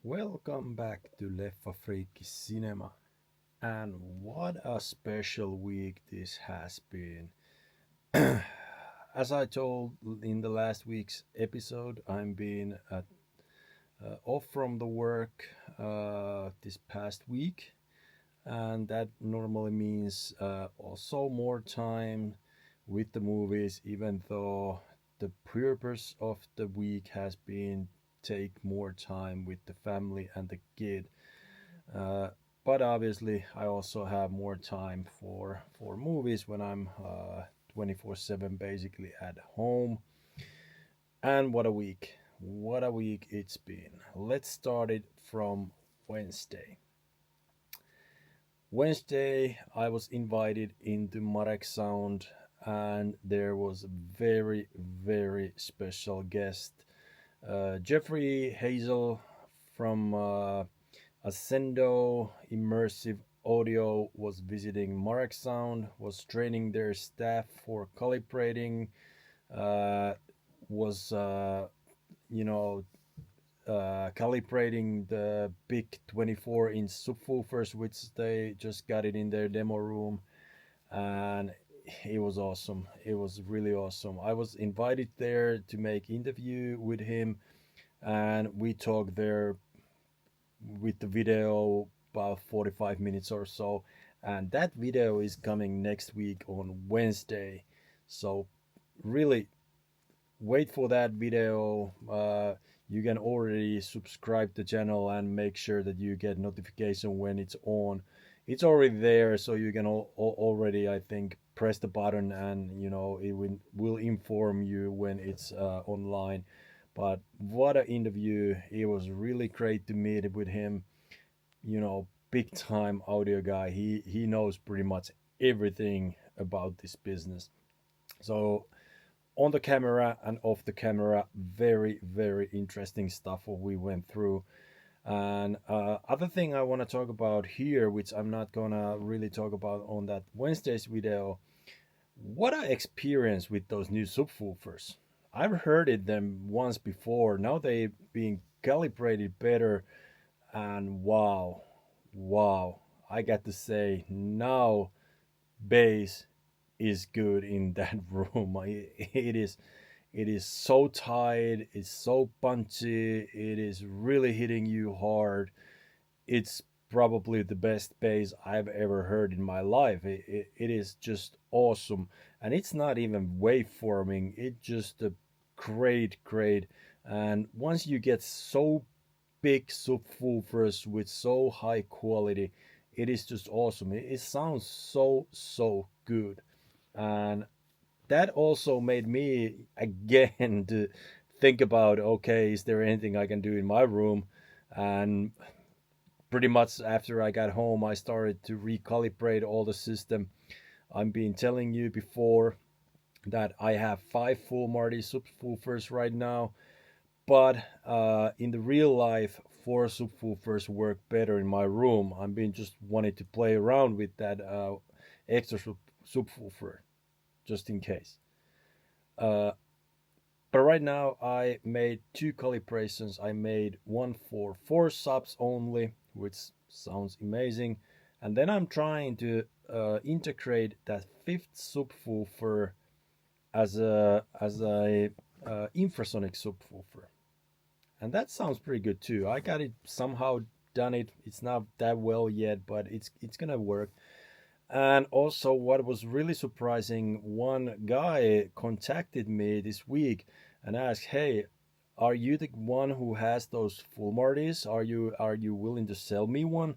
Welcome back to Leffafriikki Cinema. And what a special week this has been. As I told in the last week's episode, I'm being off from the work this past week, and that normally means also more time with the movies, even though the purpose of the week has been take more time with the family and the kid. Uh, but obviously, I also have more time for movies when I'm 24/7 basically at home. And what a week! What a week it's been. Let's start it from Wednesday. Wednesday, I was invited into Marek Sound, and there was a very, very special guest, Geoffrey Heinzel from Ascendo Immersive Audio was visiting Marek Sound, was training their staff for calibrating, uh, was you know calibrating the big 24-inch subwoofers, which they just got it in their demo room, and it was awesome. It was really awesome. I was invited there to make interview with him, and we talked there with the video about 45 minutes or so, and that video is coming next week on Wednesday, so really wait for that video. You can already subscribe to the channel and make sure that you get notification when it's on. It's already there, so you can already, I think, press the button, and it will inform you when it's online. But what an interview. It was really great to meet with him. Big time audio guy. He knows pretty much everything about this business. So on the camera and off the camera, very, very interesting stuff what we went through. And other thing I want to talk about here, which I'm not gonna really talk about on that Wednesday's video, what I experienced with those new subwoofers. I've heard it them once before. Now they being calibrated better, and wow, I got to say now bass is good in that room. It is so tight, it's so punchy, it is really hitting you hard. It's probably the best bass I've ever heard in my life. It is just awesome, and it's not even waveforming. It's just a great. And once you get so big subwoofers with so high quality, it is just awesome. It sounds so good, and that also made me again to think about, okay, is there anything I can do in my room? And pretty much after I got home, I started to recalibrate all the system. I've been telling you before that I have 5 full Marty subwoofers right now, but in the real life, 4 subwoofers work better in my room. I've been just wanting to play around with that extra subwoofer just in case. Uh, but right now I made 2 calibrations. I made one for 4 subs only, which sounds amazing, and then I'm trying to integrate that 5th subwoofer as a infrasonic subwoofer, and that sounds pretty good too. I got it somehow done it. It's not that well yet, but it's gonna work. And also, what was really surprising, one guy contacted me this week and asked, "Hey, are you the one who has those full Martys? Are you willing to sell me one?"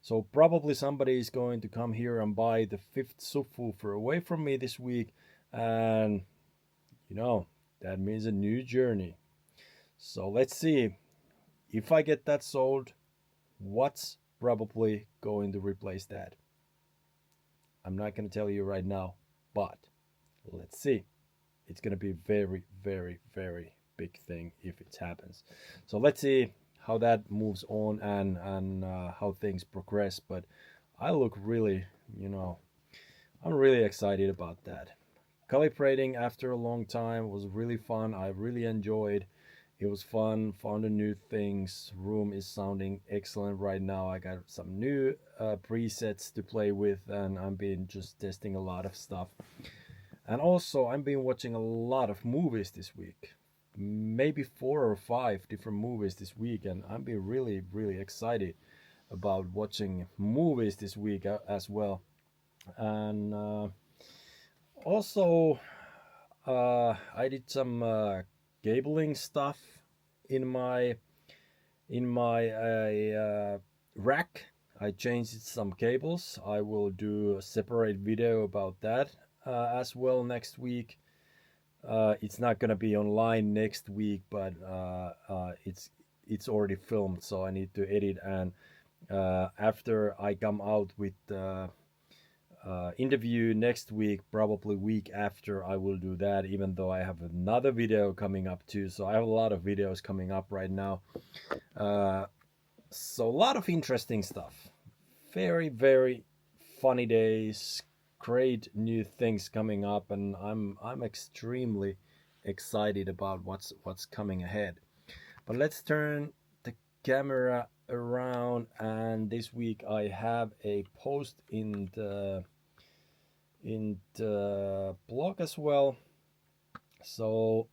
So probably somebody is going to come here and buy the 5th subwoofer away from me this week, and that means a new journey. So let's see if I get that sold. What's probably going to replace that? I'm not going to tell you right now, but let's see. It's going to be very big thing if it happens. So let's see how that moves on, and how things progress. But I look really, I'm really excited about that. Calibrating after a long time was really fun. I really enjoyed. It was fun, found a new things. Room is sounding excellent right now. I got some new presets to play with, and I've been just testing a lot of stuff. And also, I've been watching a lot of movies this week. Maybe 4 or 5 different movies this week, and I've been really, really excited about watching movies this week as well. And also, I did some cabling stuff in my rack. I changed some cables. I will do a separate video about that as well next week. It's not gonna be online next week, but it's already filmed, so I need to edit. And after I come out with interview next week, probably week after, I will do that, even though I have another video coming up too. So I have a lot of videos coming up right now. So a lot of interesting stuff. Very, very funny days, great new things coming up, and I'm extremely excited about what's coming ahead. But let's turn the camera around, and this week I have a post in the blog as well. So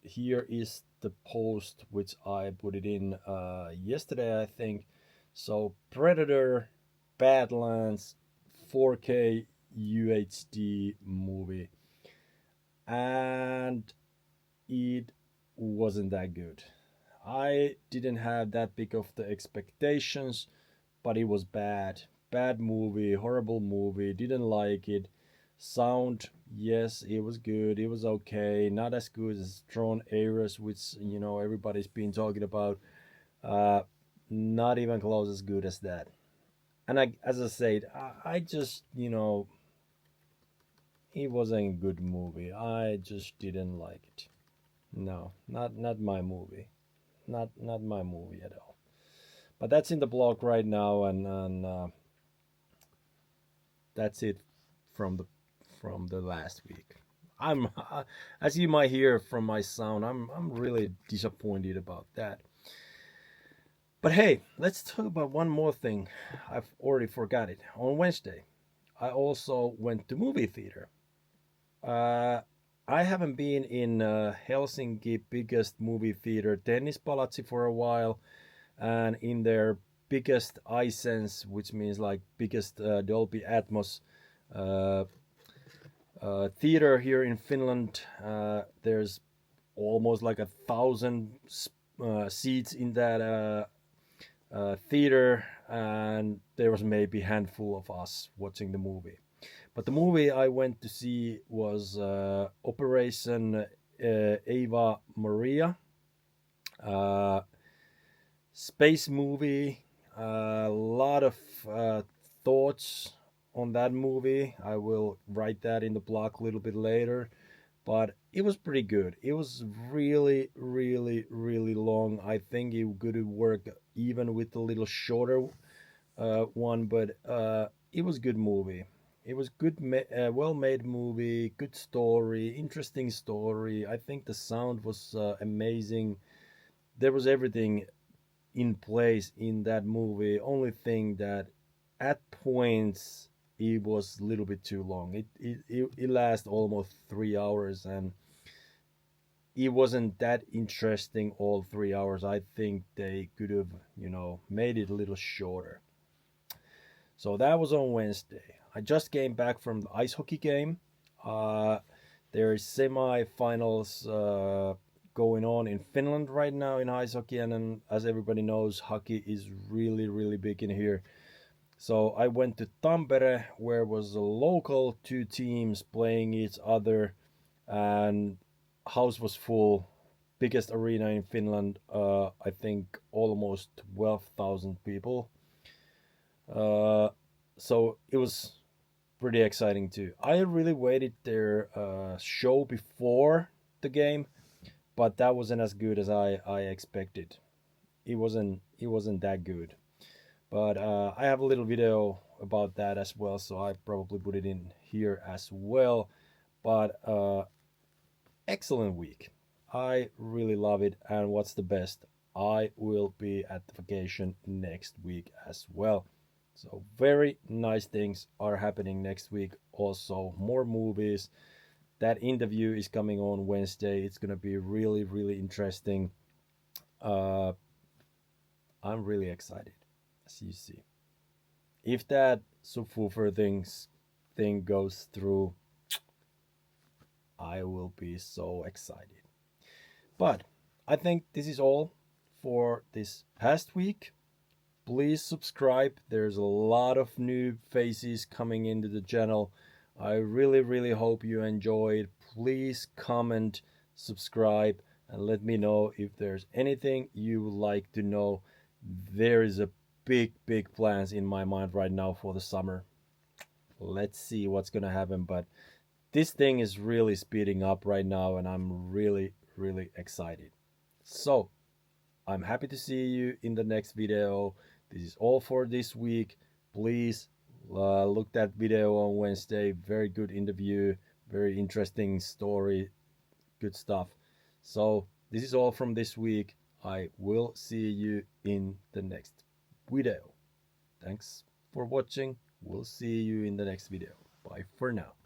here is the post which I put it in yesterday, I think. So Predator Badlands 4K UHD movie, and it wasn't that good. I didn't have that big of the expectations, but it was bad movie, horrible movie, didn't like it. Sound, yes, it was good, it was okay, not as good as Tron Ares, which everybody's been talking about. Not even close as good as that. And as I said, I just it wasn't a good movie. I just didn't like it. No, not my movie. Not my movie at all. But that's in the blog right now, and that's it from the last week. I'm as you might hear from my sound, I'm really disappointed about that. But hey, let's talk about one more thing. I've already forgot it. On Wednesday, I also went to movie theater. I haven't been in Helsinki biggest movie theater, Tennispalatsi, for a while, and in their biggest iSense, which means like biggest Dolby Atmos theater here in Finland. There's almost like 1,000 seats in that theater, and there was maybe a handful of us watching the movie. But the movie I went to see was Operation Ava Maria, space movie. A lot of thoughts on that movie. I will write that in the blog a little bit later. But it was pretty good. It was really, really, really long. I think it could have worked even with a little shorter one, but it was a good movie. It was good, well-made movie, good story, interesting story. I think the sound was amazing. There was everything in place in that movie. Only thing that at points it was a little bit too long. It lasted almost 3 hours, and it wasn't that interesting all 3 hours. I think they could have, made it a little shorter. So that was on Wednesday. I just came back from the ice hockey game. There's semi-finals going on in Finland right now in ice hockey, and then, as everybody knows, hockey is really, really big in here. So I went to Tampere, where was a local 2 teams playing each other, and house was full. Biggest arena in Finland, I think almost 12,000 people. So it was pretty exciting too. I really waited their show before the game, but that wasn't as good as I expected. It wasn't that good. But I have a little video about that as well, so I probably put it in here as well. But excellent week. I really love it. And what's the best? I will be at the vacation next week as well. So very nice things are happening next week. Also more movies. That interview is coming on Wednesday. It's gonna be really, really interesting. Uh, I'm really excited, as you see. If that subwoofer thing goes through, I will be so excited. But I think this is all for this past week. Please subscribe. There's a lot of new faces coming into the channel. I really, really hope you enjoyed. Please comment, subscribe, and let me know if there's anything you would like to know. There is a big plans in my mind right now for the summer. Let's see what's gonna happen, but this thing is really speeding up right now, and I'm really, really excited. So I'm happy to see you in the next video. This is all for this week. Please look that video on Wednesday. Very good interview, very interesting story, good stuff. So this is all from this week. I will see you in the next video. Thanks for watching. We'll see you in the next video. Bye for now.